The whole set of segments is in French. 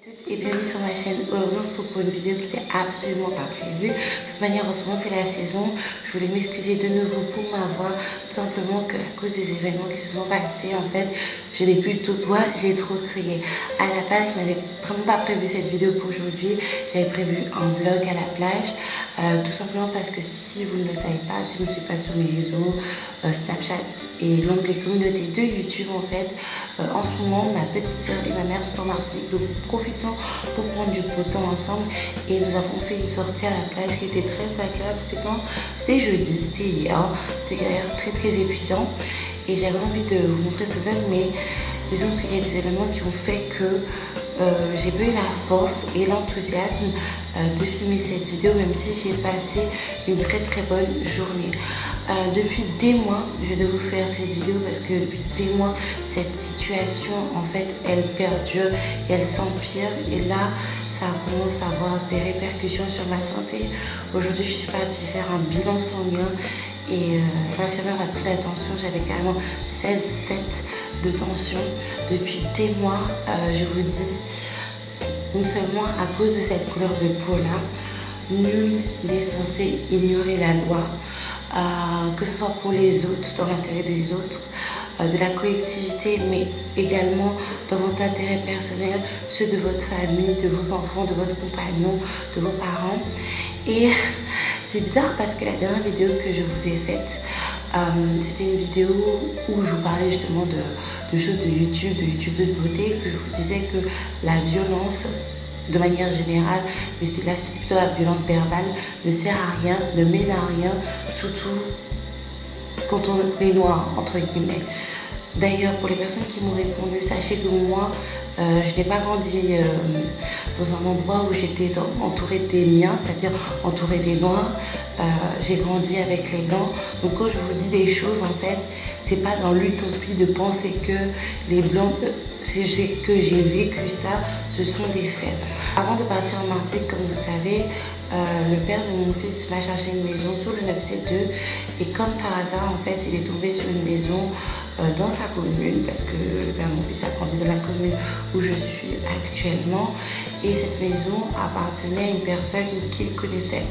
Toutes et bienvenue sur ma chaîne. Aujourd'hui on se retrouve pour une vidéo qui n'était absolument pas prévue. De toute manière en ce moment c'est la saison. Je voulais m'excuser de nouveau pour ma voix. Tout simplement qu'à cause des événements qui se sont passés, en fait, je n'ai plus tout doigt, j'ai trop crié. À la base je n'avais vraiment pas prévu cette vidéo pour aujourd'hui. J'avais prévu un vlog à la plage. Tout simplement parce que si vous ne le savez pas, si vous ne suivez pas sur mes réseaux, Snapchat et l'onglet communauté de YouTube, en fait, en ce moment ma petite soeur et ma mère sont en Martinique. Donc profitons pour prendre du beau temps ensemble et nous avons fait une sortie à la plage qui était très agréable. C'était quand? C'était jeudi, c'était hier. C'était d'ailleurs très épuisant et j'avais envie de vous montrer ce vlog, mais disons qu'il y a des événements qui ont fait que j'ai pas eu la force et l'enthousiasme de filmer cette vidéo, même si j'ai passé une très bonne journée. Depuis des mois, je dois vous faire cette vidéo parce que depuis des mois, cette situation, en fait, elle perdure et elle s'empire. Et là, ça commence à avoir des répercussions sur ma santé. Aujourd'hui, je suis partie faire un bilan sanguin et l'infirmière a pris la tension. J'avais carrément 16,7 de tension depuis des mois. Je vous dis, non seulement à cause de cette couleur de peau là, nul n'est censé ignorer la loi. Que ce soit pour les autres, dans l'intérêt des autres, de la collectivité, mais également dans votre intérêt personnel, ceux de votre famille, de vos enfants, de votre compagnon, de vos parents. Et c'est bizarre parce que la dernière vidéo que je vous ai faite, c'était une vidéo où je vous parlais justement de choses de YouTube, de youtubeuse beauté, que je vous disais que la violence, de manière générale, mais là c'était plutôt la violence verbale, ne sert à rien, ne mène à rien, surtout quand on est noir, entre guillemets. D'ailleurs, pour les personnes qui m'ont répondu, sachez que moi, je n'ai pas grandi dans un endroit où j'étais entourée des miens, c'est-à-dire entourée des noirs. J'ai grandi avec les blancs. Donc quand je vous dis des choses, en fait, c'est pas dans l'utopie de penser que les blancs, que j'ai vécu ça, ce sont des faits. Avant de partir en Martinique, comme vous savez, le père de mon fils m'a cherché une maison sur le 972 et comme par hasard, en fait, il est tombé sur une maison dans sa commune parce que le père de mon fils a grandi dans la commune où je suis actuellement et cette maison appartenait à une personne qu'il connaissait.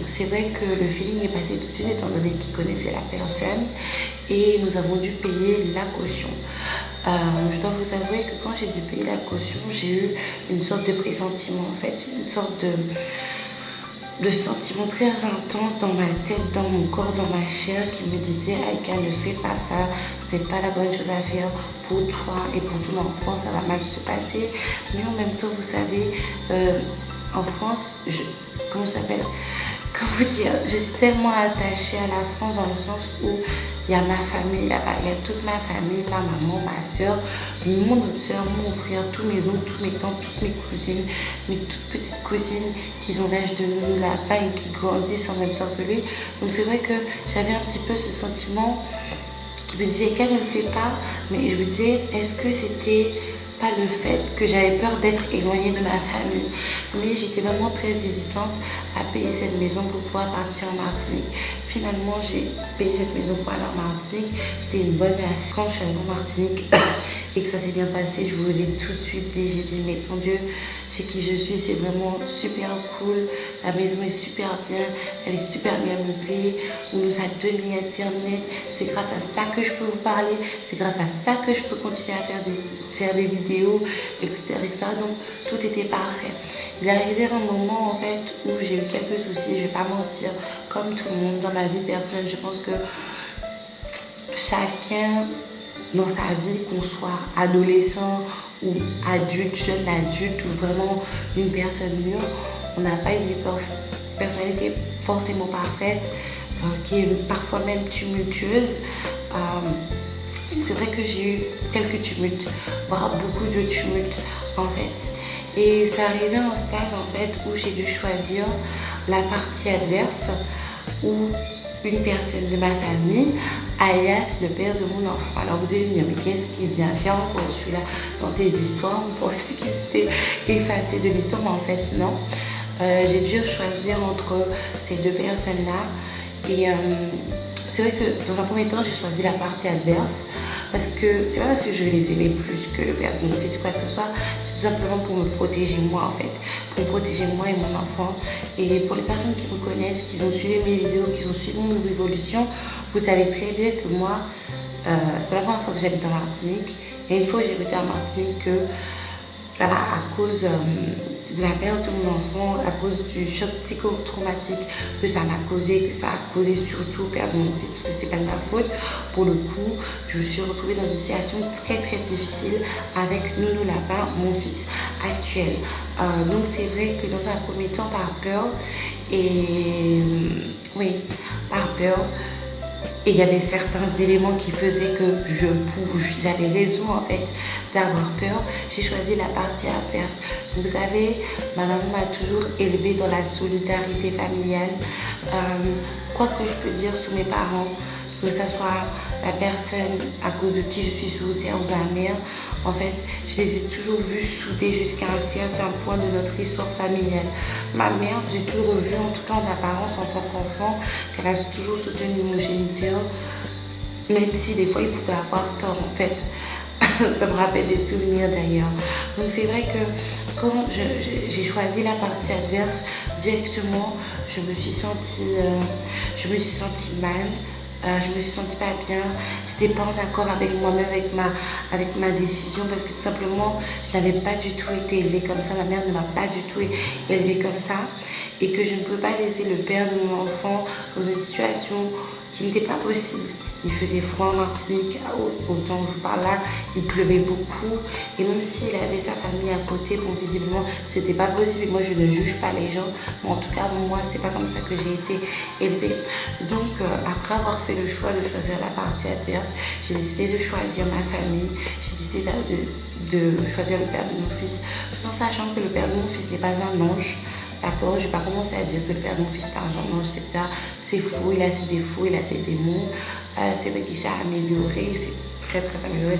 C'est vrai que le feeling est passé tout de suite étant donné qu'il connaissait la personne et nous avons dû payer la caution. Je dois vous avouer que quand j'ai dû payer la caution, j'ai eu une sorte de pressentiment, en fait, une sorte de sentiment très intense dans ma tête, dans mon corps, dans ma chair qui me disait Aïka, ne fais pas ça, c'est pas la bonne chose à faire pour toi et pour ton enfant, ça va mal se passer. Mais en même temps, vous savez, en France, comment ça s'appelle? Comment vous dire? Je suis tellement attachée à la France dans le sens où il y a ma famille là-bas, il y a toute ma famille, ma maman, ma soeur, mon autre soeur, mon frère, tous mes oncles, toutes mes tantes, toutes mes cousines, mes toutes petites cousines qui ont l'âge de nous là-bas et qui grandissent en même temps que lui. Donc c'est vrai que j'avais un petit peu ce sentiment qui me disait qu'elle ne le fait pas, mais je me disais est-ce que c'était pas le fait que j'avais peur d'être éloignée de ma famille, mais j'étais vraiment très hésitante à payer cette maison pour pouvoir partir en Martinique. Finalement, j'ai payé cette maison pour aller en Martinique. C'était une bonne affaire. Quand je suis allée en Martinique et que ça s'est bien passé, je vous l'ai tout de suite dit, j'ai dit mais mon Dieu, chez qui je suis, c'est vraiment super cool. La maison est super bien, elle est super bien meublée. On nous a donné internet. C'est grâce à ça que je peux vous parler. C'est grâce à ça que je peux continuer à faire des vidéos, etc. Donc tout était parfait. Il est arrivé un moment en fait où j'ai eu quelques soucis, je vais pas mentir, comme tout le monde dans ma vie personnelle. Je pense que chacun dans sa vie, qu'on soit adolescent ou adulte, jeune adulte ou vraiment une personne mûre, on n'a pas une personnalité forcément parfaite, qui est parfois même tumultueuse. C'est vrai que j'ai eu quelques tumultes, voire beaucoup de tumultes en fait. Et c'est arrivé à un stade en fait où j'ai dû choisir la partie adverse ou une personne de ma famille, alias le père de mon enfant. Alors vous devez me dire, mais qu'est-ce qu'il vient faire encore celui-là dans tes histoires? On pensait qu'il s'était effacé de l'histoire, mais en fait non. J'ai dû choisir entre ces deux personnes-là et c'est vrai que dans un premier temps, j'ai choisi la partie adverse parce que c'est pas parce que je les aimais plus que le père de mon fils, quoi que ce soit, c'est tout simplement pour me protéger moi en fait, pour me protéger moi et mon enfant. Et pour les personnes qui me connaissent, qui ont suivi mes vidéos, qui ont suivi mon évolution, vous savez très bien que moi, c'est pas la première fois que j'habite en Martinique. Et une fois que j'habitais en Martinique, que voilà, à cause de la perte de mon enfant, à cause du choc psychotraumatique que ça m'a causé, que ça a causé surtout perdre mon fils, parce que c'était pas de ma faute. Pour le coup, je me suis retrouvée dans une situation très très difficile avec Nounou Lapin, mon fils actuel. Donc c'est vrai que dans un premier temps, par peur, et oui, par peur, et il y avait certains éléments qui faisaient que j'avais raison en fait d'avoir peur. J'ai choisi la partie adverse. Vous savez, ma maman m'a toujours élevée dans la solidarité familiale. Quoi que je peux dire sur mes parents, que ce soit la personne à cause de qui je suis sous terre ou ma mère, en fait, je les ai toujours vus soudés jusqu'à un certain point de notre histoire familiale. Ma mère, j'ai toujours vu, en tout cas en apparence, en tant qu'enfant, qu'elle a toujours soutenu mon géniteur, même si des fois il pouvait avoir tort, en fait. Ça me rappelle des souvenirs d'ailleurs. Donc c'est vrai que quand j'ai choisi la partie adverse, directement, je me suis sentie mal. Je me suis sentie pas bien, j'étais pas en accord avec moi-même, avec ma décision, parce que tout simplement je n'avais pas du tout été élevée comme ça, ma mère ne m'a pas du tout élevée comme ça, et que je ne peux pas laisser le père de mon enfant dans une situation qui n'était pas possible. Il faisait froid en Martinique, au temps où je parle là, il pleuvait beaucoup, et même s'il avait sa famille à côté, bon visiblement c'était pas possible. Moi je ne juge pas les gens, mais en tout cas moi c'est pas comme ça que j'ai été élevée. Donc après avoir fait le choix de choisir la partie adverse, j'ai décidé de choisir ma famille, j'ai décidé de choisir le père de mon fils, tout en sachant que le père de mon fils n'est pas un ange. D'accord, je ne vais pas commencer à dire que le père de mon fils est un ange, c'est faux, il a ses défauts, il a ses démons. C'est vrai qu'il s'est amélioré, il s'est très très amélioré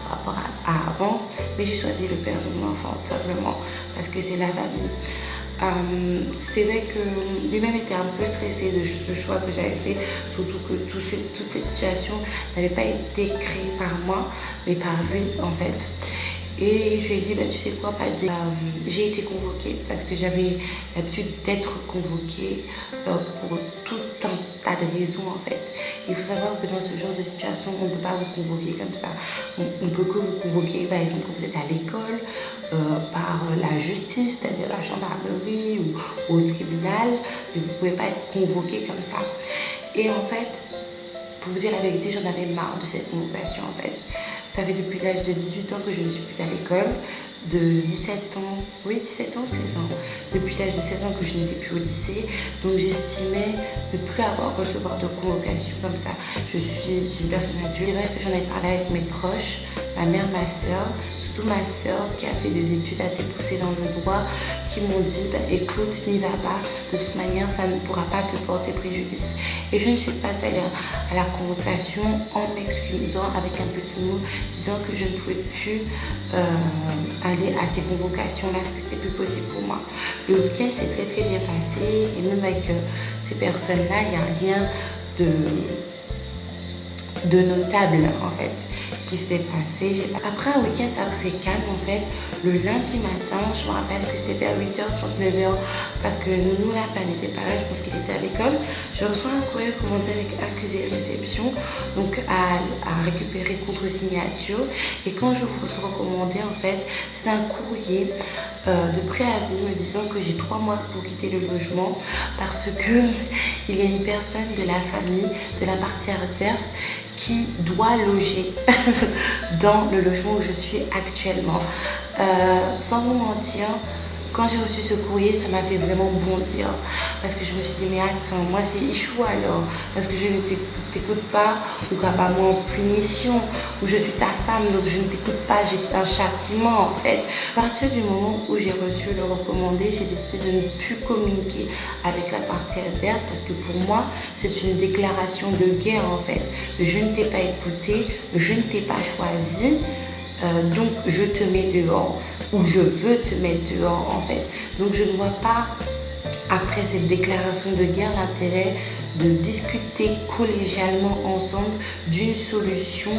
par rapport à avant, mais j'ai choisi le père de mon enfant tout simplement parce que c'est la famille. C'est vrai que lui-même était un peu stressé de ce choix que j'avais fait, surtout que toute cette situation n'avait pas été créée par moi, mais par lui en fait. Et je lui ai dit, bah, tu sais quoi, Paddy, j'ai été convoquée parce que j'avais l'habitude d'être convoquée pour tout un tas de raisons en fait. Il faut savoir que dans ce genre de situation, on ne peut pas vous convoquer comme ça. On peut que vous convoquer, par exemple, quand vous êtes à l'école, par la justice, c'est-à-dire la gendarmerie ou au tribunal, mais vous ne pouvez pas être convoqué comme ça. Et en fait, pour vous dire la vérité, j'en avais marre de cette convocation en fait. Ça fait depuis l'âge de 18 ans que je ne suis plus à l'école, de 17 ans, oui 17 ans, 16 ans, depuis l'âge de 16 ans que je n'étais plus au lycée, donc j'estimais ne plus recevoir de convocation comme ça. Je suis une personne adulte. C'est vrai que j'en ai parlé avec mes proches, ma mère, ma soeur, surtout ma soeur qui a fait des études assez poussées dans le droit, qui m'ont dit bah, écoute, n'y va pas, de toute manière ça ne pourra pas te porter préjudice. Et je ne suis pas allée à la convocation en m'excusant avec un petit mot disant que je ne pouvais plus aller à ces convocations là parce que c'était plus possible pour moi. Le week-end s'est très très bien passé et même avec ces personnes là il n'y a rien de notable en fait qui s'était passé. Après un week-end assez calme en fait, le lundi matin, je me rappelle que c'était vers 8h30, 9h parce que Nounou Lapin n'était pas là, je pense qu'il était à l'école. Je reçois un courrier commandé avec accusé réception, donc à récupérer contre signature. Et quand je vous reçois commandé en fait, c'est un courrier de préavis me disant que j'ai 3 mois pour quitter le logement parce que il y a une personne de la famille, de la partie adverse qui doit loger dans le logement où je suis actuellement. Sans vous mentir, quand j'ai reçu ce courrier, ça m'a fait vraiment bondir parce que je me suis dit mais attends, moi c'est Ichou alors parce que je ne t'écoute pas ou qu'apparemment en punition ou je suis ta femme donc je ne t'écoute pas, j'ai un châtiment en fait. À partir du moment où j'ai reçu le recommandé, j'ai décidé de ne plus communiquer avec la partie adverse parce que pour moi c'est une déclaration de guerre en fait. Je ne t'ai pas écouté, je ne t'ai pas choisi. Donc je te mets dehors ou je veux te mettre dehors en fait. Donc je ne vois pas après cette déclaration de guerre, l'intérêt de discuter collégialement ensemble d'une solution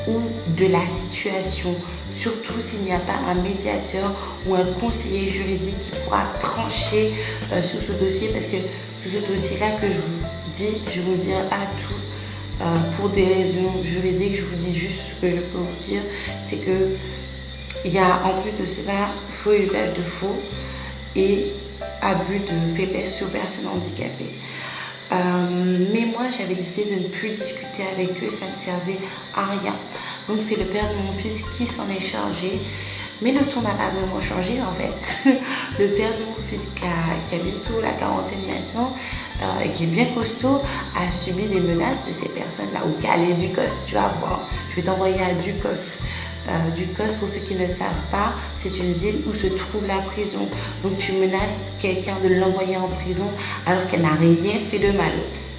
ou de la situation, surtout s'il n'y a pas un médiateur ou un conseiller juridique qui pourra trancher sur ce dossier, parce que sur ce dossier-là que je vous dis, je ne vous dirai pas tout pour des raisons juridiques. Je vous dis juste ce que je peux vous dire, c'est que il y a en plus de cela faux usage de faux et abus de faiblesse sur personnes handicapées. Mais moi j'avais décidé de ne plus discuter avec eux, ça ne servait à rien. Donc c'est le père de mon fils qui s'en est chargé, mais le ton n'a pas vraiment changé en fait. Le père de mon fils qui a bientôt la quarantaine maintenant, et qui est bien costaud, a subi des menaces de ces personnes-là, ou Calais Ducos, tu vas voir, je vais t'envoyer à Ducos. Ducos, pour ceux qui ne savent pas, c'est une ville où se trouve la prison. Donc tu menaces quelqu'un de l'envoyer en prison alors qu'elle n'a rien fait de mal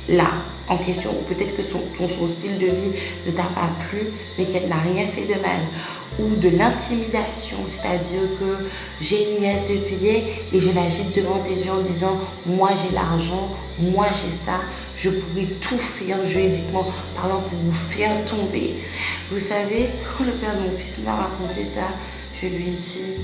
là en question, ou peut-être que son style de vie ne t'a pas plu, mais qu'elle n'a rien fait de mal. Ou de l'intimidation, c'est-à-dire que j'ai une liasse de billets et je l'agite devant tes yeux en disant moi j'ai l'argent, moi j'ai ça, je pourrais tout faire juridiquement parlant pour vous faire tomber. Vous savez, quand le père de mon fils m'a raconté ça, je lui ai dit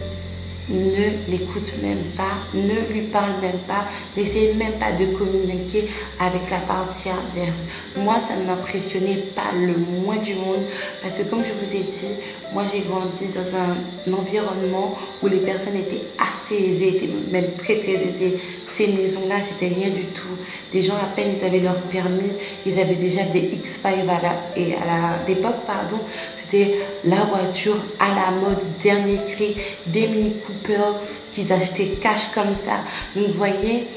ne l'écoute même pas, ne lui parle même pas, n'essaye même pas de communiquer avec la partie adverse. Moi, ça ne m'impressionnait pas le moins du monde, parce que comme je vous ai dit, moi j'ai grandi dans un environnement où les personnes étaient assez aisées, étaient même très très aisées. Ces maisons-là, c'était rien du tout. Des gens, à peine ils avaient leur permis, ils avaient déjà des X5 à l'époque, pardon. C'était la voiture à la mode, dernier cri, des Mini Cooper qu'ils achetaient cash comme ça. Donc vous voyez,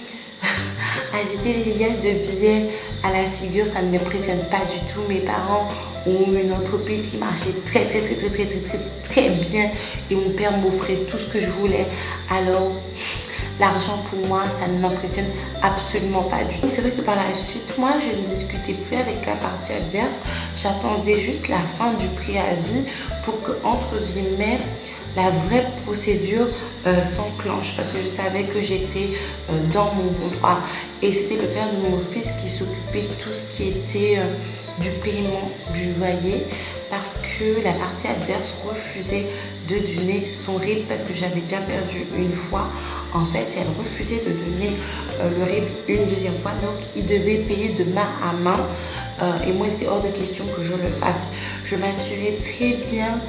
agiter des liasses de billets à la figure, ça ne m'impressionne pas du tout. Mes parents ont une entreprise qui marchait très bien et mon père m'offrait tout ce que je voulais. Alors l'argent pour moi, ça ne m'impressionne absolument pas du tout. C'est vrai que par la suite, moi, je ne discutais plus avec la partie adverse. J'attendais juste la fin du préavis pour que, entre guillemets, la vraie procédure s'enclenche, parce que je savais que j'étais dans mon bon droit. Et c'était le père de mon fils qui s'occupait de tout ce qui était du paiement du loyer, parce que la partie adverse refusait de donner son RIB, parce que j'avais déjà perdu une fois. En fait, elle refusait de donner le RIB une deuxième fois, donc il devait payer de main à main. Et moi, il était hors de question que je le fasse. Je m'assurais très bien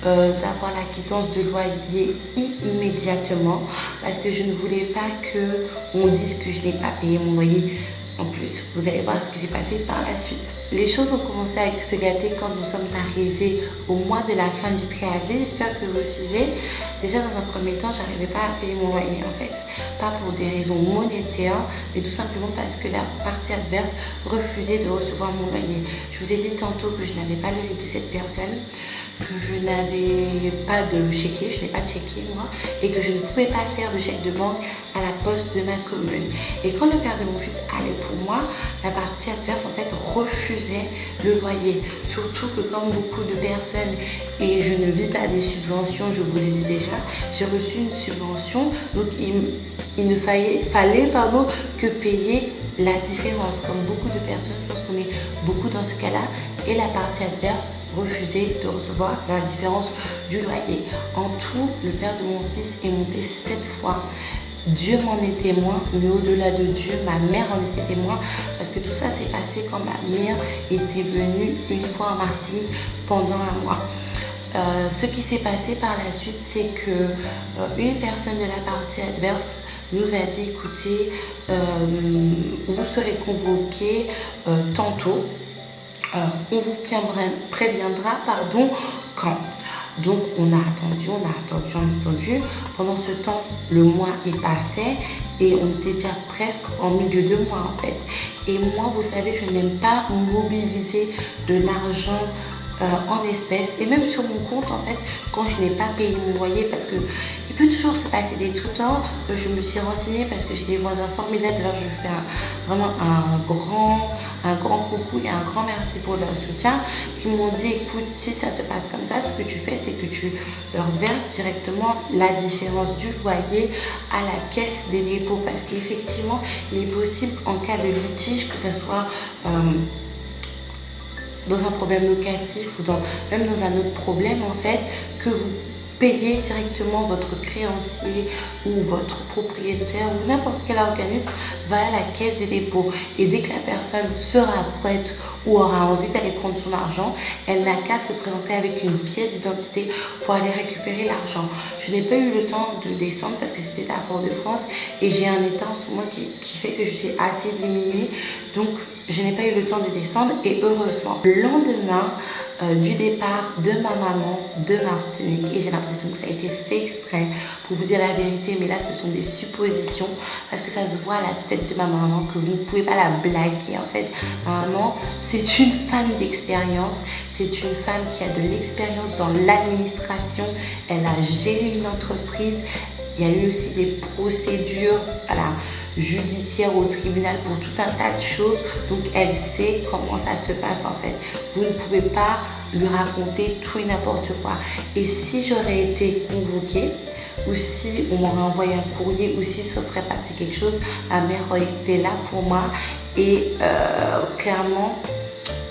d'avoir la quittance de loyer immédiatement, parce que je ne voulais pas qu'on dise que je n'ai pas payé mon loyer. En plus, vous allez voir ce qui s'est passé par la suite. Les choses ont commencé à se gâter quand nous sommes arrivés au mois de la fin du préavis. J'espère que vous suivez. Déjà, dans un premier temps, je n'arrivais pas à payer mon loyer en fait. Pas pour des raisons monétaires, mais tout simplement parce que la partie adverse refusait de recevoir mon loyer. Je vous ai dit tantôt que je n'avais pas le RIB de cette personne, que je n'avais pas de chéquier, je n'ai pas de chéquier moi, et que je ne pouvais pas faire de chèque de banque à la poste de ma commune. Et quand le père de mon fils allait pour moi, la partie adverse en fait refusait le loyer. Surtout que comme beaucoup de personnes, et je ne vis pas des subventions, je vous l'ai dit déjà, j'ai reçu une subvention, donc il ne fallait que payer la différence. Comme beaucoup de personnes, je pense qu'on est beaucoup dans ce cas-là, et la partie adverse refusait de recevoir la différence du loyer. En tout, le père de mon fils est monté 7 fois. Dieu m'en est témoin, mais au-delà de Dieu, ma mère en était témoin, parce que tout ça s'est passé quand ma mère était venue une fois en Martinique pendant un mois. Ce qui s'est passé par la suite, c'est que une personne de la partie adverse nous a dit écoutez, vous serez convoqué tantôt, on vous préviendra quand. Donc on a attendu. Pendant ce temps, le mois est passé et on était déjà presque en milieu de mois en fait. Et moi, vous savez, je n'aime pas mobiliser de l'argent en espèces et même sur mon compte en fait quand je n'ai pas payé mon loyer parce que il peut toujours se passer des trucs. Je me suis renseignée parce que j'ai des voisins formidables. Alors je fais vraiment un grand coucou et un grand merci pour leur soutien, qui m'ont dit écoute, si ça se passe comme ça, ce que tu fais c'est que tu leur verses directement la différence du loyer à la caisse des dépôts, parce qu'effectivement il est possible en cas de litige, que ce soit dans un problème locatif ou même dans un autre problème en fait, que vous payez directement votre créancier ou votre propriétaire ou n'importe quel organisme va à la caisse des dépôts, et dès que la personne sera prête ou aura envie d'aller prendre son argent, elle n'a qu'à se présenter avec une pièce d'identité pour aller récupérer l'argent. Je n'ai pas eu le temps de descendre parce que c'était à Fort-de-France et j'ai un état en ce moment qui fait que je suis assez diminuée, donc je n'ai pas eu le temps de descendre. Et heureusement, le lendemain du départ de ma maman de Martinique, et j'ai l'impression que ça a été fait exprès pour vous dire la vérité, mais là ce sont des suppositions parce que ça se voit à la tête de ma maman que vous ne pouvez pas la blaguer en fait. Ma maman, c'est une femme d'expérience, c'est une femme qui a de l'expérience dans l'administration, elle a géré une entreprise. Il y a eu aussi des procédures judiciaires au tribunal pour tout un tas de choses. Donc, elle sait comment ça se passe en fait. Vous ne pouvez pas lui raconter tout et n'importe quoi. Et si j'aurais été convoquée, ou si on m'aurait envoyé un courrier, ou si ça serait passé quelque chose, ma mère aurait été là pour moi. Et clairement,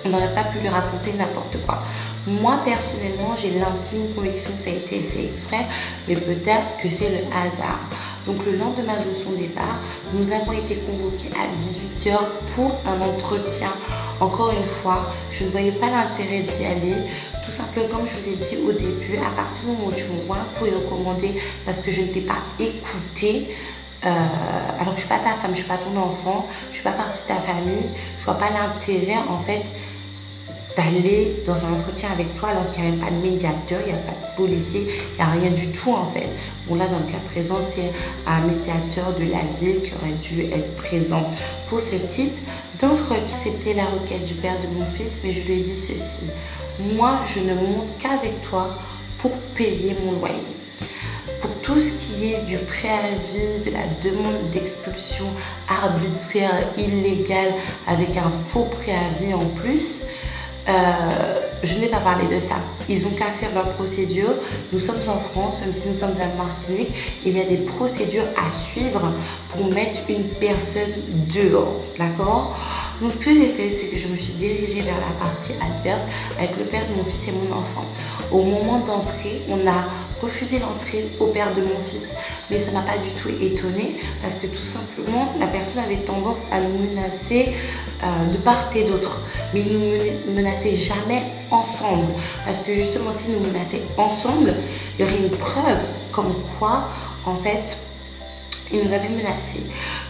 on n'aurait pas pu lui raconter n'importe quoi. Moi, personnellement, j'ai l'intime conviction que ça a été fait exprès, mais peut-être que c'est le hasard. Donc, le lendemain de son départ, nous avons été convoqués à 18h pour un entretien. Encore une fois, je ne voyais pas l'intérêt d'y aller. Tout simplement, comme je vous ai dit au début, à partir du moment où tu me vois un courrier recommandé parce que je ne t'ai pas écouté, alors que je ne suis pas ta femme, je ne suis pas ton enfant, je ne suis pas partie de ta famille, je ne vois pas l'intérêt en fait d'aller dans un entretien avec toi alors qu'il n'y a même pas de médiateur, il n'y a pas de policier, il n'y a rien du tout en fait. Bon là dans le cas présent c'est un médiateur de la DIL qui aurait dû être présent pour ce type d'entretien. C'était la requête du père de mon fils, mais je lui ai dit ceci: moi je ne monte qu'avec toi pour payer mon loyer. Pour tout ce qui est du préavis, de la demande d'expulsion arbitraire, illégale, avec un faux préavis en plus, je n'ai pas parlé de ça. Ils ont qu'à faire leur procédure. Nous sommes en France, même si nous sommes à Martinique, il y a des procédures à suivre pour mettre une personne dehors, d'accord? Donc ce que j'ai fait, c'est que je me suis dirigée vers la partie adverse avec le père de mon fils et mon enfant. Au moment d'entrer, on a refusé l'entrée au père de mon fils, mais ça n'a pas du tout étonné parce que tout simplement la personne avait tendance à nous menacer de part et d'autre, mais il ne nous menaçait jamais ensemble, parce que justement s'il nous menaçait ensemble, il y aurait une preuve comme quoi en fait il nous avait menacés.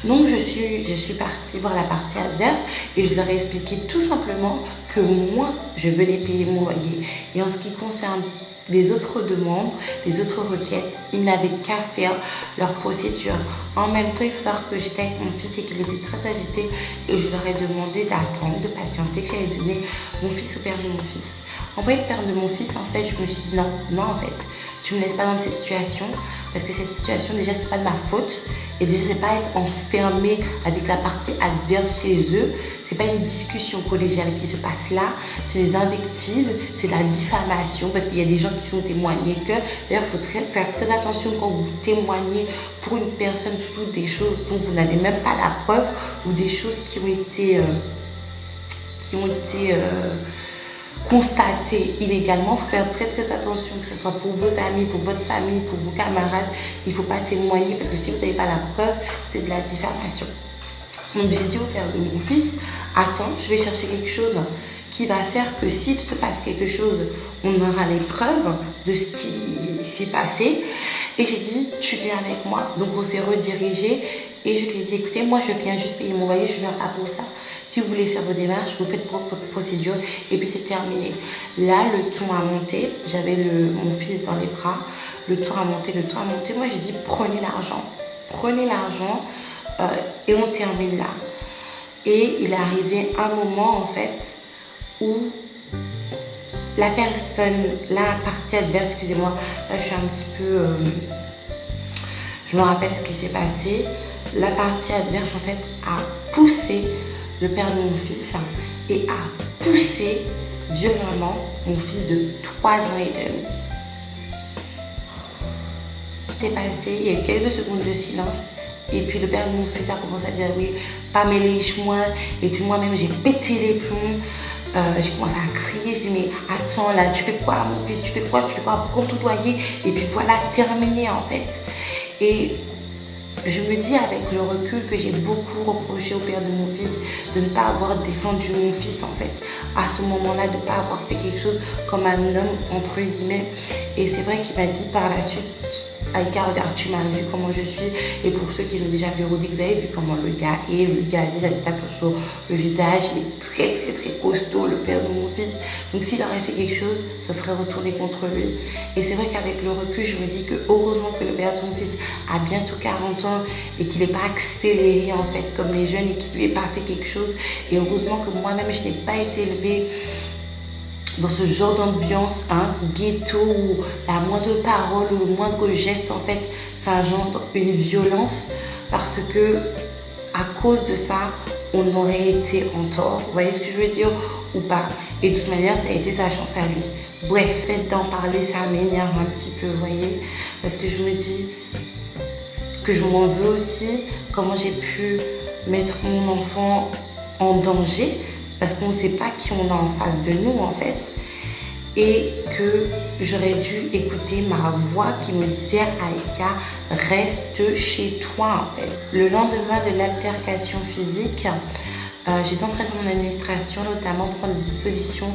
Donc je suis partie voir la partie adverse et je leur ai expliqué tout simplement que moi je venais payer mon loyer, et en ce qui concerne les autres demandes, les autres requêtes, ils n'avaient qu'à faire leur procédure. En même temps, il faut savoir que j'étais avec mon fils et qu'il était très agité, et je leur ai demandé d'attendre, de patienter, que j'allais donner mon fils au père de mon fils. En vrai, le père de mon fils, en fait, je me suis dit non en fait, tu me laisses pas dans cette situation, parce que cette situation déjà c'est pas de ma faute, et déjà c'est pas être enfermée avec la partie adverse chez eux, c'est pas une discussion collégiale qui se passe là, c'est des invectives, c'est de la diffamation, parce qu'il y a des gens qui sont témoignés que, d'ailleurs il faut faire très attention quand vous témoignez pour une personne, surtout des choses dont vous n'avez même pas la preuve, ou des choses qui ont été constater illégalement. Il faut faire très très attention, que ce soit pour vos amis, pour votre famille, pour vos camarades. Il ne faut pas témoigner, parce que si vous n'avez pas la preuve, c'est de la diffamation. Donc j'ai dit au père de mon fils, attends, je vais chercher quelque chose qui va faire que s'il se passe quelque chose, on aura les preuves de ce qui s'est passé. Et j'ai dit, tu viens avec moi. Donc on s'est redirigé et je lui ai dit, écoutez, moi je viens juste payer mon loyer, je viens pas pour ça. Si vous voulez faire vos démarches, vous faites votre procédure et puis c'est terminé. Là, le ton a monté. J'avais mon fils dans les bras. Le ton a monté, le ton a monté. Moi, j'ai dit, prenez l'argent. Prenez l'argent et on termine là. Et il est arrivé un moment, en fait, où la partie adverse, excusez-moi, là je suis un petit peu, je me rappelle ce qui s'est passé. La partie adverse en fait a poussé le père de mon fils et a poussé violemment mon fils de 3 ans et demi. C'est passé, il y a eu quelques secondes de silence. Et puis le père de mon fils a commencé à dire oui, pas mêler moi. Et puis moi-même j'ai pété les plombs. J'ai commencé à crier, je dis mais attends là, tu fais quoi mon fils, tu fais quoi, pourquoi tout doyer? Et puis voilà, terminé en fait. Et je me dis avec le recul que j'ai beaucoup reproché au père de mon fils de ne pas avoir défendu mon fils en fait. À ce moment-là, de ne pas avoir fait quelque chose comme un homme entre guillemets. Et c'est vrai qu'il m'a dit par la suite, Aïka, regarde, tu m'as vu comment je suis. Et pour ceux qui ont déjà vu Rodi, vous avez vu comment le gars est. Le gars a déjà des tatouages sur le visage. Il est très très très costaud, le père de mon fils. Donc s'il aurait fait quelque chose, ça serait retourné contre lui. Et c'est vrai qu'avec le recul, je me dis que heureusement que le père de mon fils a bientôt 40 ans et qu'il n'est pas accéléré en fait comme les jeunes et qu'il lui ait pas fait quelque chose. Et heureusement que moi-même, je n'ai pas été élevée dans ce genre d'ambiance, ghetto, où la moindre parole ou le moindre geste, en fait, ça engendre une violence parce que, à cause de ça, on aurait été en tort. Vous voyez ce que je veux dire ou pas? Et de toute manière, ça a été sa chance à lui. Bref, faites d'en parler, ça m'énerve un petit peu, vous voyez? Parce que je me dis que je m'en veux aussi, comment j'ai pu mettre mon enfant en danger. Parce qu'on ne sait pas qui on a en face de nous en fait, et que j'aurais dû écouter ma voix qui me disait Aïka, reste chez toi en fait. Le lendemain de l'altercation physique, j'étais en train de mon administration, notamment prendre des dispositions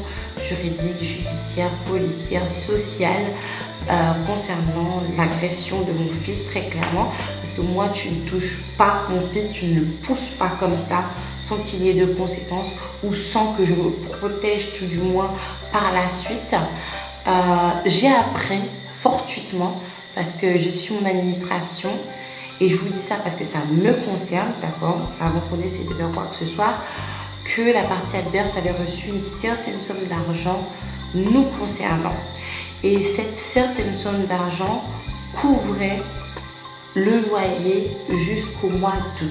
juridiques, judiciaires, policières, sociales concernant l'agression de mon fils, très clairement, parce que moi tu ne touches pas mon fils, tu ne le pousses pas comme ça sans qu'il y ait de conséquences ou sans que je me protège tout du moins par la suite. J'ai appris fortuitement, parce que je suis mon administration, et je vous dis ça parce que ça me concerne, d'accord, avant qu'on essaie de faire quoi que ce soit, que la partie adverse avait reçu une certaine somme d'argent nous concernant. Et cette certaine somme d'argent couvrait le loyer jusqu'au mois d'août.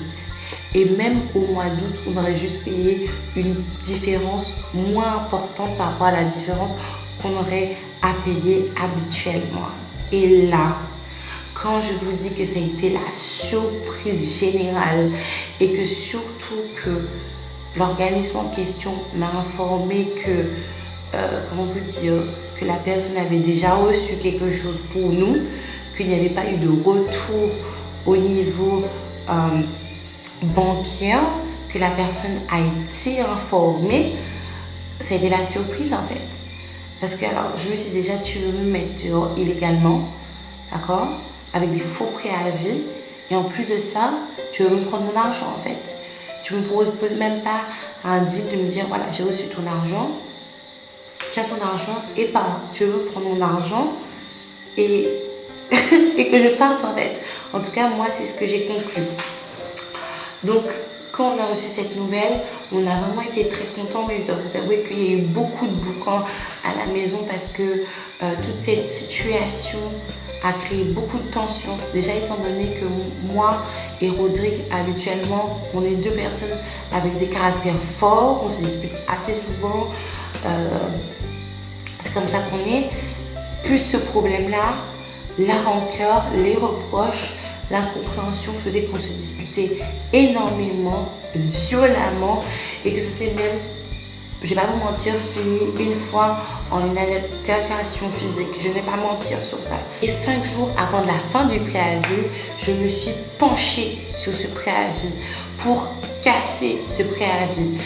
Et même au mois d'août, on aurait juste payé une différence moins importante par rapport à la différence qu'on aurait à payer habituellement. Et là, quand je vous dis que ça a été la surprise générale et que surtout que l'organisme en question m'a informé que, comment vous dire, que la personne avait déjà reçu quelque chose pour nous, qu'il n'y avait pas eu de retour au niveau bancaire, que la personne a été informée, ça a été la surprise en fait. Parce que alors, je me suis déjà, tu veux me mettre dehors illégalement, d'accord, avec des faux préavis, et en plus de ça, tu veux me prendre mon argent en fait. Tu me proposes même pas un deal de me dire, voilà, j'ai reçu ton argent, tiens ton argent, et pas, tu veux prendre mon argent, et, et que je parte en fait. En tout cas, moi, c'est ce que j'ai conclu. Donc, quand on a reçu cette nouvelle, on a vraiment été très contents, mais je dois vous avouer qu'il y a eu beaucoup de boucan à la maison parce que toute cette situation a créé beaucoup de tensions. Déjà étant donné que moi et Rodrigue, habituellement, on est deux personnes avec des caractères forts, on se dispute assez souvent, c'est comme ça qu'on est. Plus ce problème-là, la rancœur, les reproches, l'incompréhension faisait qu'on se disputait énormément, violemment, et que ça s'est même, je vais pas vous mentir, fini une fois en une altercation physique. Je ne vais pas mentir sur ça. Et 5 jours avant la fin du préavis, je me suis penchée sur ce préavis pour casser ce préavis,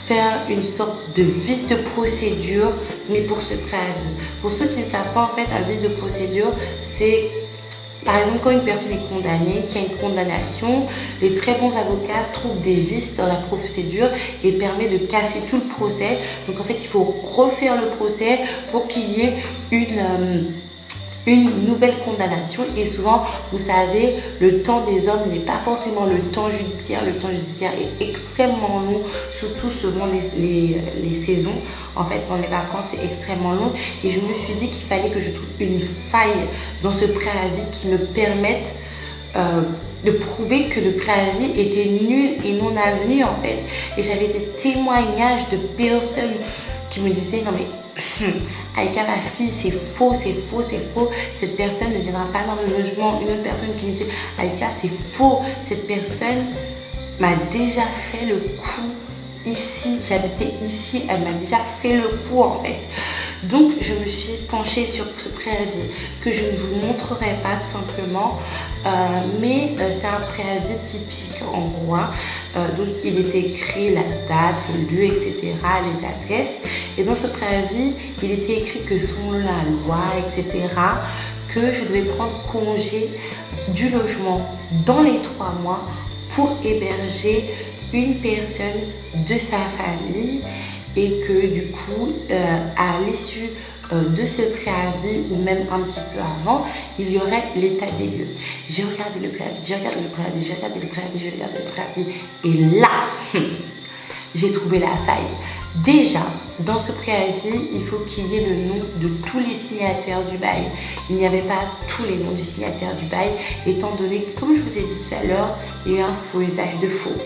faire une sorte de vice de procédure, mais pour ce préavis. Pour ceux qui ne savent pas, en fait, un vice de procédure, c'est par exemple, quand une personne est condamnée, qu'il y a une condamnation, les très bons avocats trouvent des vices dans la procédure et permettent de casser tout le procès. Donc en fait, il faut refaire le procès pour qu'il y ait une nouvelle condamnation. Et souvent, vous savez, le temps des hommes n'est pas forcément le temps judiciaire. Le temps judiciaire est extrêmement long, surtout selon les saisons. En fait, dans les vacances, c'est extrêmement long. Et je me suis dit qu'il fallait que je trouve une faille dans ce préavis qui me permette de prouver que le préavis était nul et non avenu en fait. Et j'avais des témoignages de personnes qui me disaient non mais Aïka, ma fille, c'est faux, c'est faux, c'est faux. Cette personne ne viendra pas dans le logement. Une autre personne qui me disait Aïka, c'est faux. Cette personne m'a déjà fait le coup ici. J'habitais ici. Elle m'a déjà fait le coup en fait. Donc, je me suis penchée sur ce préavis que je ne vous montrerai pas tout simplement. Mais c'est un préavis typique en droit. Donc, il était écrit la date, le lieu, etc., les adresses. Et dans ce préavis, il était écrit que selon la loi, etc., que je devais prendre congé du logement dans les 3 mois pour héberger une personne de sa famille. Et que du coup, à l'issue de ce préavis ou même un petit peu avant, il y aurait l'état des lieux. J'ai regardé le préavis, j'ai regardé le préavis, j'ai regardé le préavis, j'ai regardé le préavis. Et là, j'ai trouvé la faille. Déjà, dans ce préavis, il faut qu'il y ait le nom de tous les signataires du bail. Il n'y avait pas tous les noms du signataire du bail, étant donné que, comme je vous ai dit tout à l'heure, il y a eu un faux usage de faux.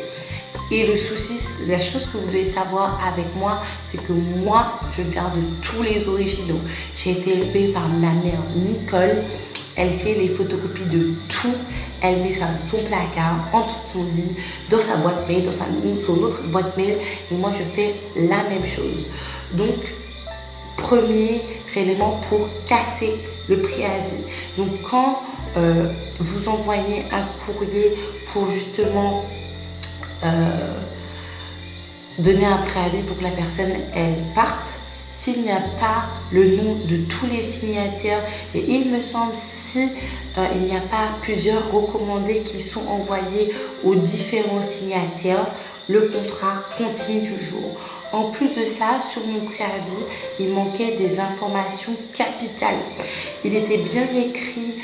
Et le souci, la chose que vous devez savoir avec moi, c'est que moi, je garde tous les originaux. J'ai été élevée par ma mère Nicole. Elle fait les photocopies de tout. Elle met ça dans son placard, en dessous de son lit, dans sa boîte mail, dans son autre boîte mail. Et moi, je fais la même chose. Donc, premier élément pour casser le préavis. Donc, quand vous envoyez un courrier pour justement donner un préavis pour que la personne elle parte, s'il n'y a pas le nom de tous les signataires, et il me semble si il n'y a pas plusieurs recommandés qui sont envoyés aux différents signataires, le contrat continue toujours. En plus de ça, sur mon préavis, il manquait des informations capitales. Il était bien écrit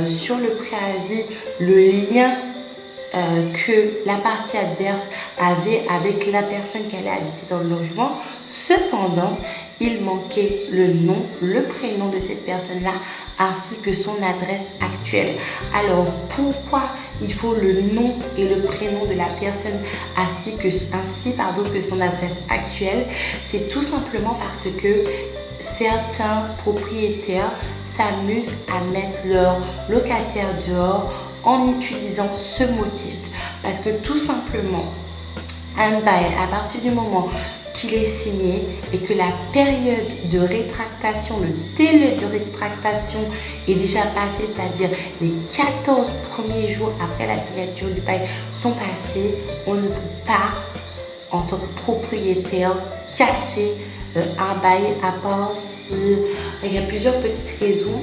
sur le préavis le lien que la partie adverse avait avec la personne qui allait habiter dans le logement. Cependant, il manquait le nom, le prénom de cette personne-là, ainsi que son adresse actuelle. Alors, pourquoi il faut le nom et le prénom de la personne ainsi que son adresse actuelle? C'est tout simplement parce que certains propriétaires s'amusent à mettre leurs locataires dehors en utilisant ce motif. Parce que tout simplement, un bail, à partir du moment qu'il est signé et que la période de rétractation, le délai de rétractation est déjà passé, c'est-à-dire les 14 premiers jours après la signature du bail sont passés, on ne peut pas, en tant que propriétaire, casser un bail, à part si il y a plusieurs petites raisons.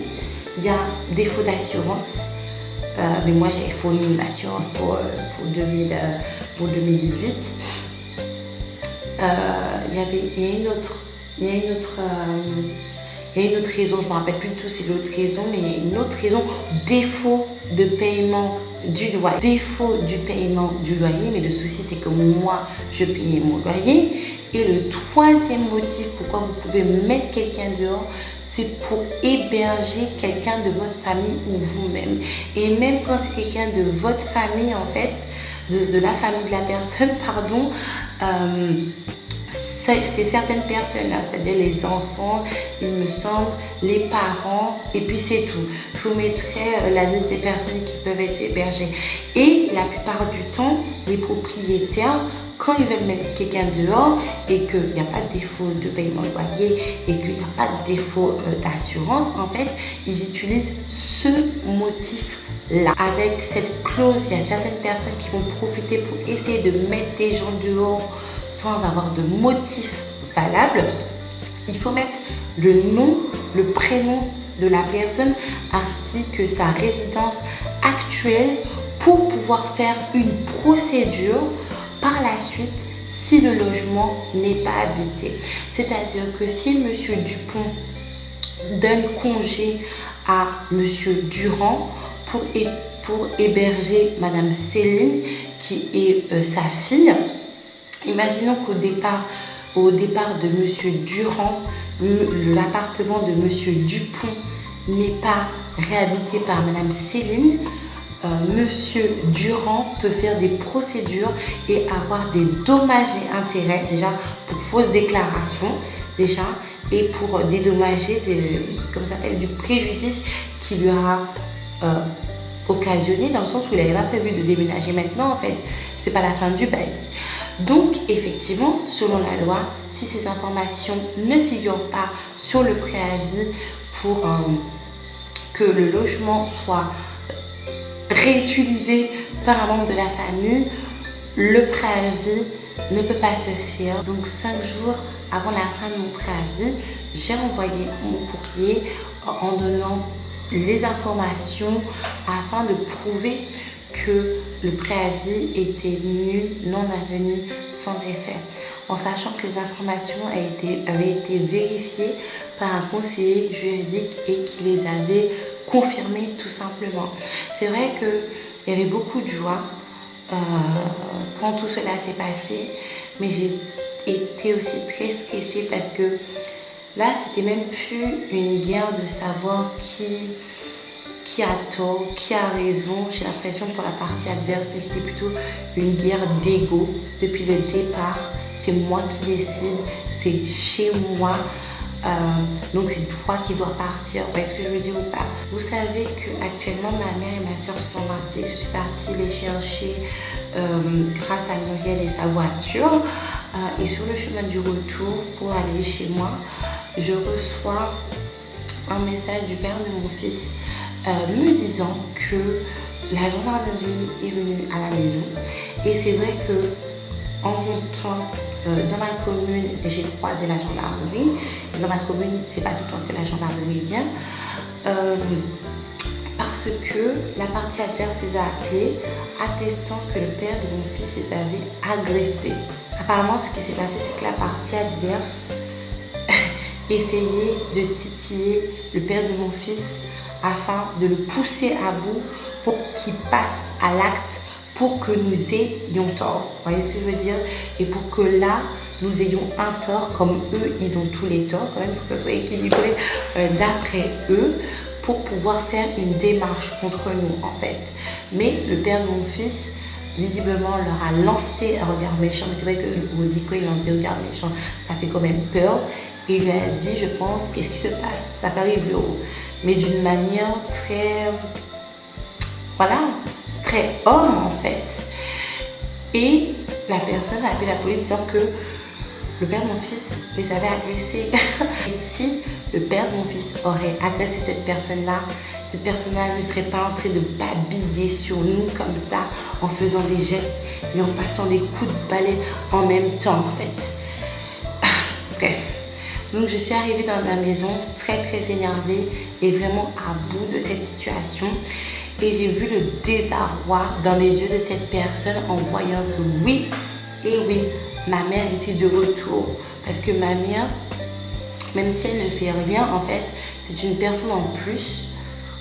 Il y a défaut d'assurance. Mais moi j'ai fourni une assurance pour 2018. Il y a une autre raison, je ne me rappelle plus du tout c'est l'autre raison, mais il y a une autre raison, défaut de paiement du loyer. Défaut du paiement du loyer, mais le souci c'est que moi je payais mon loyer. Et le troisième motif pourquoi vous pouvez mettre quelqu'un dehors, c'est pour héberger quelqu'un de votre famille ou vous-même. Et même quand c'est quelqu'un de votre famille, en fait, de la famille de la personne, pardon, c'est certaines personnes, là, c'est-à-dire les enfants, il me semble, les parents, et puis c'est tout. Je vous mettrai la liste des personnes qui peuvent être hébergées. Et la plupart du temps, les propriétaires, quand ils veulent mettre quelqu'un dehors et qu'il n'y a pas de défaut de paiement de loyer et qu'il n'y a pas de défaut d'assurance, en fait, ils utilisent ce motif-là. Avec cette clause, il y a certaines personnes qui vont profiter pour essayer de mettre des gens dehors sans avoir de motif valable. Il faut mettre le nom, le prénom de la personne ainsi que sa résidence actuelle pour pouvoir faire une procédure par la suite si le logement n'est pas habité. C'est-à-dire que si M. Dupont donne congé à Monsieur Durand pour héberger Madame Céline, qui est sa fille. Imaginons au départ de Monsieur Durand, l'appartement de Monsieur Dupont n'est pas réhabité par Madame Céline. Monsieur Durand peut faire des procédures et avoir des dommages et intérêts, déjà pour fausse déclaration, déjà, et pour dédommager du préjudice qui lui aura occasionné, dans le sens où il n'avait pas prévu de déménager maintenant, en fait, c'est pas la fin du bail. Donc, effectivement, selon la loi, si ces informations ne figurent pas sur le préavis pour que le logement soit réutilisé par un membre de la famille, le préavis ne peut pas se faire. Donc 5 jours avant la fin de mon préavis, j'ai envoyé mon courrier en donnant les informations afin de prouver que le préavis était nul, non avenu, sans effet, en sachant que les informations avaient été vérifiées par un conseiller juridique et qui les avait confirmées tout simplement. C'est vrai qu'il y avait beaucoup de joie quand tout cela s'est passé, mais j'ai été aussi très stressée parce que là, c'était même plus une guerre de savoir qui a tort, qui a raison. J'ai l'impression pour la partie adverse, mais c'était plutôt une guerre d'ego depuis le départ. C'est moi qui décide, c'est chez moi. Donc c'est toi qui dois partir. Vous voyez ce que je veux dire ou pas? Vous savez qu'actuellement ma mère et ma soeur sont en Martinique. Je suis partie les chercher grâce à Muriel et sa voiture. Et sur le chemin du retour pour aller chez moi, je reçois un message du père de mon fils me disant que la gendarmerie est venue à la maison. Et c'est vrai que en montant dans ma commune, j'ai croisé la gendarmerie. Dans ma commune, c'est pas tout le temps que la gendarmerie vient. Parce que la partie adverse les a appelés, attestant que le père de mon fils les avait agressés. Apparemment, ce qui s'est passé, c'est que la partie adverse essayait de titiller le père de mon fils afin de le pousser à bout pour qu'il passe à l'acte, pour que nous ayons tort. Vous voyez ce que je veux dire? Et pour que là, nous ayons un tort, comme eux, ils ont tous les torts. Quand même, il faut que ça soit équilibré d'après eux, pour pouvoir faire une démarche contre nous, en fait. Mais le père de mon fils, visiblement, leur a lancé un regard méchant. Mais c'est vrai que vous dites qu'il lance des regards méchants, ça fait quand même peur. Et il lui a dit, je pense, qu'est-ce qui se passe? Ça arrive haut. Mais d'une manière très... Voilà, très homme en fait. Et la personne a appelé la police disant que le père de mon fils les avait agressés. Et si le père de mon fils aurait agressé cette personne-là ne serait pas en train de babiller sur nous comme ça, en faisant des gestes et en passant des coups de balai en même temps en fait. Bref. Donc je suis arrivée dans la maison très énervée et vraiment à bout de cette situation. Et j'ai vu le désarroi dans les yeux de cette personne en voyant que oui, ma mère était de retour. Parce que ma mère, même si elle ne fait rien, en fait, c'est une personne en plus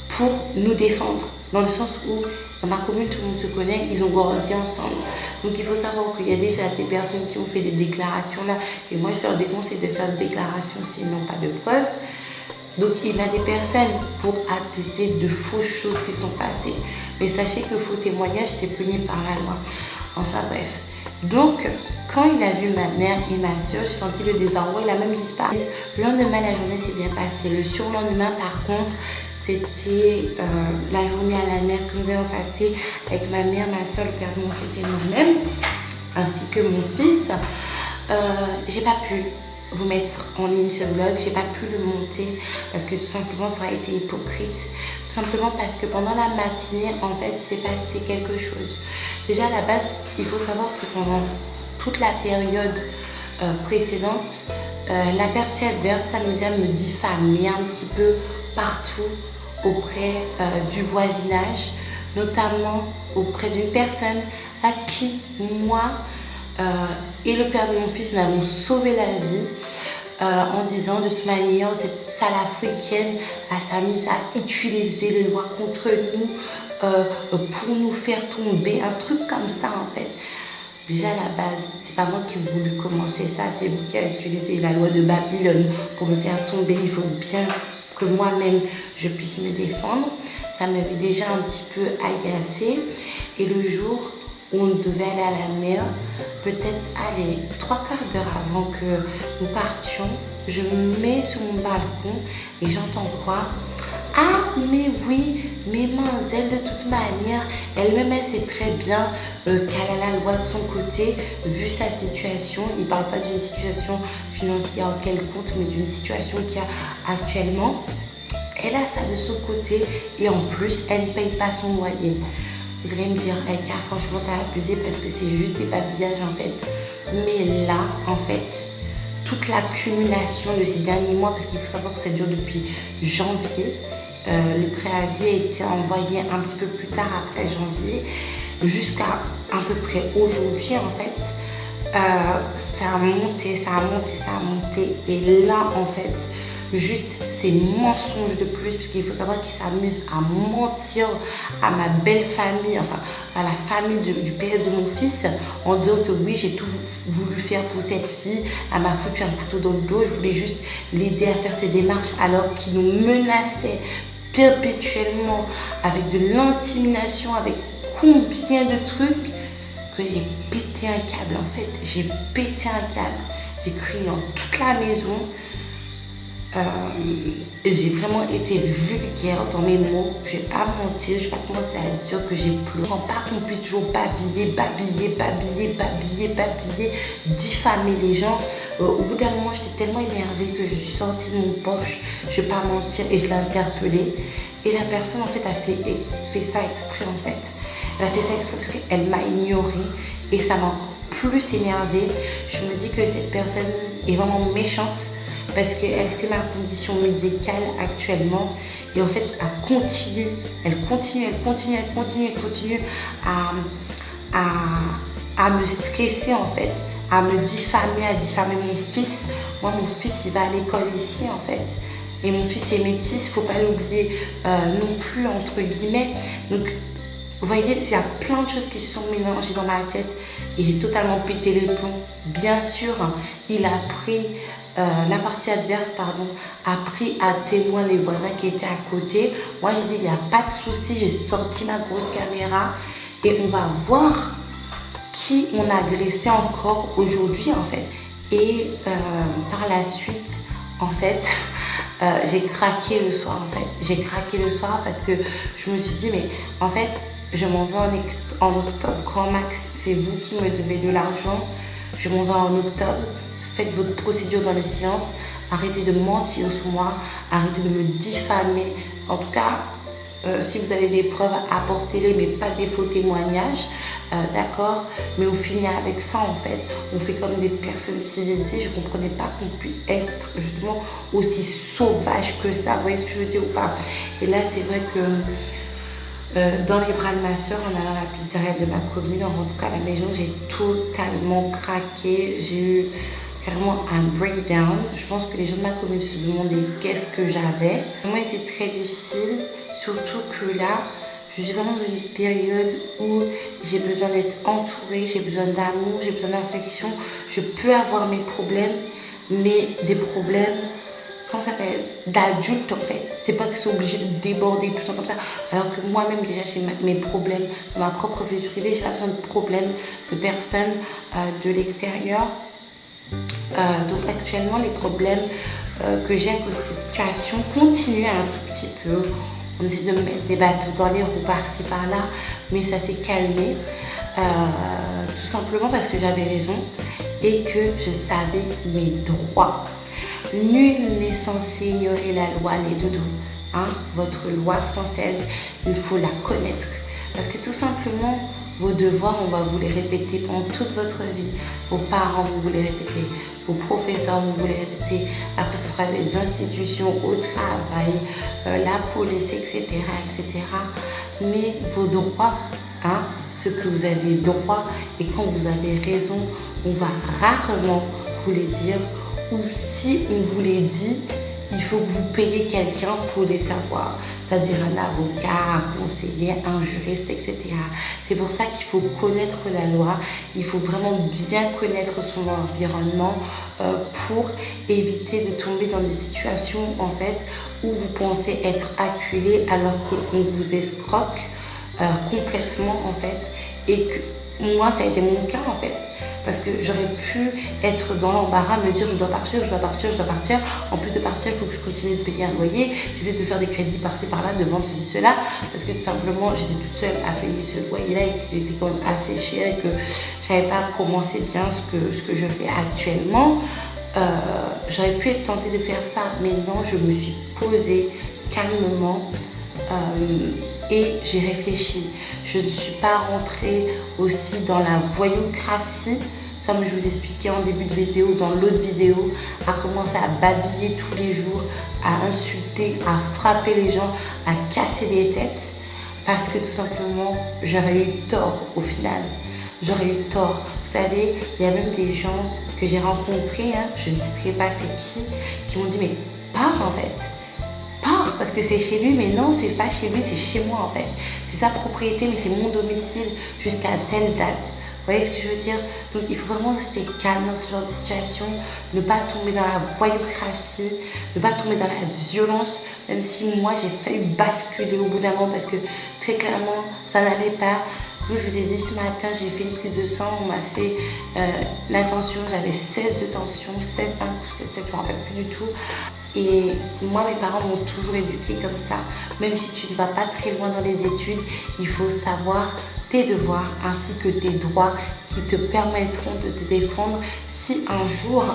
pour nous défendre. Dans le sens où, dans ma commune, tout le monde se connaît, ils ont grandi ensemble. Donc il faut savoir qu'il y a déjà des personnes qui ont fait des déclarations là. Et moi, je leur déconseille de faire des déclarations s'ils n'ont pas de preuves. Donc il y a des personnes pour attester de fausses choses qui sont passées. Mais sachez que faux témoignage, c'est puni par la loi. Enfin bref. Donc quand il a vu ma mère et ma soeur, j'ai senti le désarroi. Il a même disparu. Le lendemain, la journée s'est bien passée. Le surlendemain, par contre, c'était la journée à la mer que nous avons passée avec ma mère, ma soeur, le père de mon fils et moi-même, ainsi que mon fils. J'ai pas pu vous mettre en ligne ce vlog, j'ai pas pu le monter parce que tout simplement ça a été hypocrite, tout simplement parce que pendant la matinée en fait il s'est passé quelque chose. Déjà à la base il faut savoir que pendant toute la période précédente, la partie adverse s'amusait à me diffamer un petit peu partout auprès du voisinage, notamment auprès d'une personne à qui moi et le père de mon fils nous avons sauvé la vie. en disant de toute manière, cette salle africaine, elle s'amuse à utiliser les lois contre nous pour nous faire tomber, un truc comme ça en fait. Déjà à la base, c'est pas moi qui ai voulu commencer ça, c'est vous qui avez utilisé la loi de Babylone pour me faire tomber. Il faut bien que moi-même je puisse me défendre. Ça m'avait déjà un petit peu agacée. Et le jour où on devait aller à la mer, peut-être aller 3/4 d'heure avant que nous partions, je me mets sur mon balcon et j'entends quoi? Ah, mais oui, mais Manzel, de toute manière, elle-même, elle sait très bien qu'elle a la loi de son côté, vu sa situation. Il ne parle pas d'une situation financière quelconque, mais d'une situation qu'il y a actuellement. Elle a ça de son côté et en plus, elle ne paye pas son loyer. Vous allez me dire, Eka, franchement, t'as abusé parce que c'est juste des babillages en fait. Mais là, en fait, toute l'accumulation de ces derniers mois, parce qu'il faut savoir que ça dure depuis janvier, le préavis a été envoyé un petit peu plus tard après janvier, jusqu'à à peu près aujourd'hui en fait. Ça a monté, ça a monté, ça a monté. Et là, en fait, juste ces mensonges de plus, parce qu'il faut savoir qu'il s'amuse à mentir à ma belle famille, enfin à la famille du père de mon fils, en disant que oui, j'ai tout voulu faire pour cette fille, elle m'a foutu un couteau dans le dos, je voulais juste l'aider à faire ses démarches, alors qu'il nous menaçait perpétuellement avec de l'intimidation, avec combien de trucs, que j'ai pété un câble en fait. J'ai pété un câble, j'ai crié dans toute la maison. J'ai vraiment été vulgaire dans mes mots. Je vais pas mentir, je vais pas commencer à dire que j'ai pleuré. Pas qu'on puisse toujours babiller, diffamer les gens. Au bout d'un moment, j'étais tellement énervée que je suis sortie de mon poche. Je vais pas mentir et je l'ai interpellée. Et la personne en fait a fait ça exprès en fait. Elle a fait ça exprès parce qu'elle m'a ignorée et ça m'a encore plus énervée. Je me dis que cette personne est vraiment méchante, parce qu'elle sait ma condition médicale actuellement et en fait elle continue à me stresser en fait, à me diffamer, à diffamer mon fils. Moi mon fils il va à l'école ici en fait et mon fils est métis, faut pas l'oublier non plus entre guillemets. Donc vous voyez, il y a plein de choses qui se sont mélangées dans ma tête et j'ai totalement pété les plombs. Bien sûr, il a pris, la partie adverse, a pris à témoin les voisins qui étaient à côté. Moi, j'ai dit, il n'y a pas de souci, j'ai sorti ma grosse caméra et on va voir qui on a agressé encore aujourd'hui, en fait. Et par la suite, en fait, j'ai craqué le soir, en fait. J'ai craqué le soir parce que je me suis dit, mais en fait, je m'en vais en octobre, grand max, c'est vous qui me devez de l'argent. Je m'en vais en octobre, faites votre procédure dans le silence, arrêtez de mentir sur moi, arrêtez de me diffamer. En tout cas, si vous avez des preuves, apportez-les, mais pas des faux témoignages, d'accord? Mais on finit avec ça en fait. On fait comme des personnes civilisées. Je ne comprenais pas qu'on puisse être justement aussi sauvage que ça. Vous voyez ce que je veux dire ou pas? Et là, c'est vrai que dans les bras de ma soeur, en allant à la pizzeria de ma commune, en rentrant à la maison, j'ai totalement craqué. J'ai eu carrément un breakdown. Je pense que les gens de ma commune se demandaient qu'est-ce que j'avais. Ça a vraiment été très difficile, surtout que là, je suis vraiment dans une période où j'ai besoin d'être entourée, j'ai besoin d'amour, j'ai besoin d'affection. Je peux avoir mes problèmes, mais des problèmes, comment ça s'appelle, d'adultes en fait. C'est pas qu'ils sont obligés de déborder tout ça comme ça. Alors que moi-même déjà j'ai mes problèmes dans ma propre vie privée. J'ai pas besoin de problèmes de personnes de l'extérieur. Donc actuellement les problèmes que j'ai à cause de cette situation continuent un tout petit peu. On essaie de me mettre des bateaux dans les roues par-ci par-là, mais ça s'est calmé. Tout simplement parce que j'avais raison et que je savais mes droits. Nul n'est censé ignorer la loi, les doudous. Hein? Votre loi française, il faut la connaître. Parce que tout simplement, vos devoirs, on va vous les répéter pendant toute votre vie. Vos parents, vous les répétez. Vos professeurs, vous les répétez. Après, ce sera les institutions au travail, la police, etc., etc. Mais vos droits, hein, ce que vous avez droit, et quand vous avez raison, on va rarement vous les dire. ou si on vous les dit, il faut que vous payiez quelqu'un pour les savoir, c'est-à-dire un avocat, un conseiller, un juriste, etc. C'est pour ça qu'il faut connaître la loi, il faut vraiment bien connaître son environnement pour éviter de tomber dans des situations en fait où vous pensez être acculé alors qu'on vous escroque complètement en fait, et que moi ça a été mon cas en fait. Parce que j'aurais pu être dans l'embarras, me dire je dois partir. En plus de partir, il faut que je continue de payer un loyer. J'essaie de faire des crédits par-ci par-là, de vendre ceci, cela. Parce que tout simplement, j'étais toute seule à payer ce loyer-là et qu'il était quand même assez cher et que je n'avais pas commencé bien ce que je fais actuellement. J'aurais pu être tentée de faire ça, mais non, je me suis posée calmement. Et j'ai réfléchi. Je ne suis pas rentrée aussi dans la voyoucratie, comme je vous expliquais en début de vidéo, dans l'autre vidéo, à commencer à babiller tous les jours, à insulter, à frapper les gens, à casser des têtes, parce que tout simplement, j'aurais eu tort au final. J'aurais eu tort. Vous savez, il y a même des gens que j'ai rencontrés, je ne citerai pas c'est qui m'ont dit mais pars en fait. Pars parce que c'est chez lui, mais non, c'est pas chez lui, c'est chez moi en fait. C'est sa propriété, mais c'est mon domicile jusqu'à telle date. Vous voyez ce que je veux dire? Donc il faut vraiment rester calme dans ce genre de situation, ne pas tomber dans la voyoucratie, ne pas tomber dans la violence, même si moi j'ai failli basculer au bout d'un moment parce que très clairement ça n'allait pas. Comme je vous ai dit ce matin, j'ai fait une prise de sang, on m'a fait la tension, j'avais 16 de tension, 16,5 ou 16,7, je ne me rappelle plus du tout. Et moi, mes parents m'ont toujours éduquée comme ça. Même si tu ne vas pas très loin dans les études, il faut savoir tes devoirs ainsi que tes droits qui te permettront de te défendre si un jour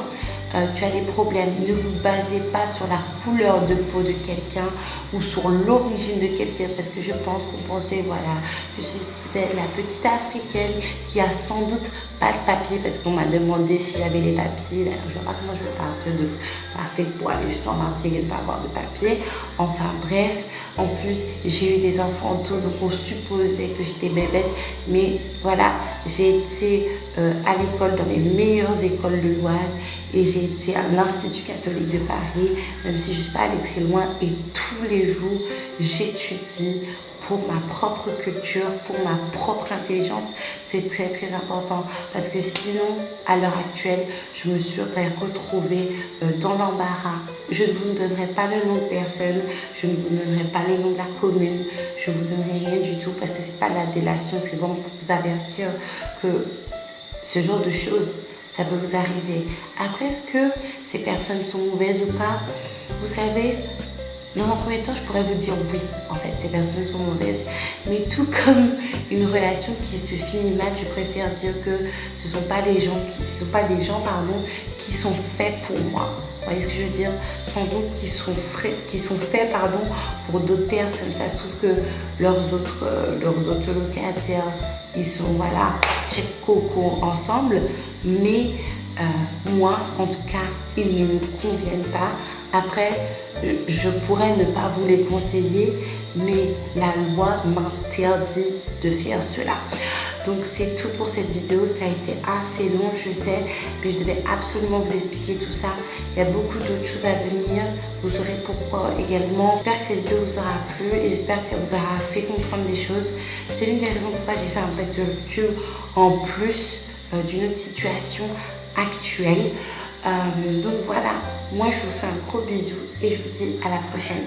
tu as des problèmes. Ne vous basez pas sur la couleur de peau de quelqu'un ou sur l'origine de quelqu'un, parce que je pense qu'on pensait, voilà, je suis peut-être la petite africaine qui a sans doute pas de papier, parce qu'on m'a demandé si j'avais les papiers. Je vois pas comment je vais partir de l'Afrique pour aller juste en Martinique et ne pas avoir de papier. Enfin bref, en plus j'ai eu des enfants tôt, donc on supposait que j'étais bébête, mais voilà, j'ai été à l'école, dans les meilleures écoles de l'Oise, et j'ai été à l'Institut catholique de Paris, même si je ne suis pas allée très loin, et tous les jours j'étudie pour ma propre culture, pour ma propre intelligence. C'est très très important, parce que sinon à l'heure actuelle je me serais retrouvée dans l'embarras. Je ne vous donnerai pas le nom de personne, je ne vous donnerai pas le nom de la commune, je ne vous donnerai rien du tout, parce que c'est pas de la délation, c'est vraiment pour vous avertir que ce genre de choses ça peut vous arriver. Après, est-ce que ces personnes sont mauvaises ou pas? Vous savez, dans un premier temps, je pourrais vous dire oui, en fait, ces personnes sont mauvaises. Mais tout comme une relation qui se finit mal, je préfère dire que ce ne sont pas des gens qui sont faits pour moi. Vous voyez ce que je veux dire? Sans doute qui sont faits pour d'autres personnes. Ça se trouve que leurs autres locataires, ils sont, voilà, check coco ensemble. Mais moi, en tout cas, ils ne me conviennent pas. Après, je pourrais ne pas vous les conseiller, mais la loi m'interdit de faire cela. Donc c'est tout pour cette vidéo, ça a été assez long, je sais, mais je devais absolument vous expliquer tout ça. Il y a beaucoup d'autres choses à venir, vous saurez pourquoi également. J'espère que cette vidéo vous aura plu et j'espère qu'elle vous aura fait comprendre des choses. C'est l'une des raisons pourquoi j'ai fait un break de rupture en plus d'une autre situation actuelle. Donc voilà, moi je vous fais un gros bisou et je vous dis à la prochaine.